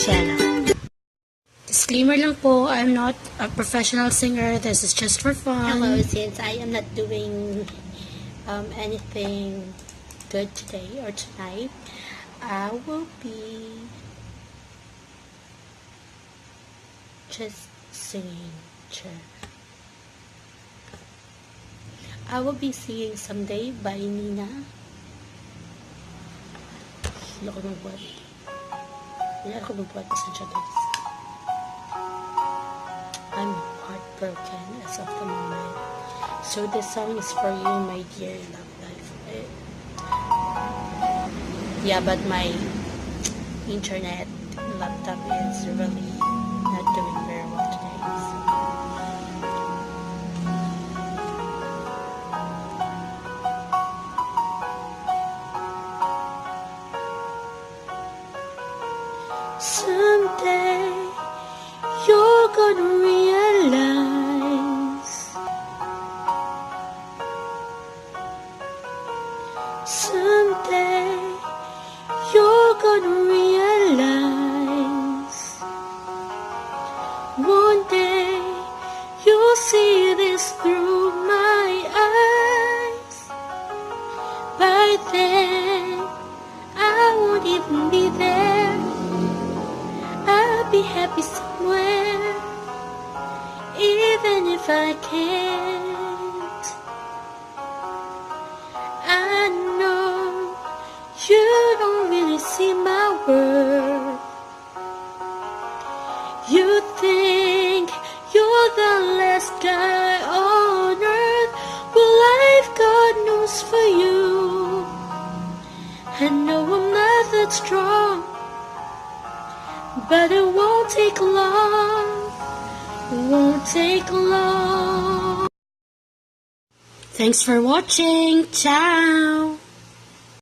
channel. Disclaimer lang po, I'm not a professional singer. This is just for fun. Hello, since I am not doing anything good today or tonight, I will be just singing. I will be singing Someday by Nina. Hindi ako magbuhat pasensya guys. I'm heartbroken as of the moment. So this song is for you, my dear love life. Yeah, but my internet laptop is really not doing very well today. Someday you're gonna realize. Someday you're gonna realize. One day you'll see this through my eyes. By then I won't even be there. I'll be happy somewhere, even if I can't. I know you don't really see my worth. You think you're the last guy on earth, well, I've got news for you. I know I'm not that strong, but it won't take long. Won't take long. Thanks for watching. Ciao!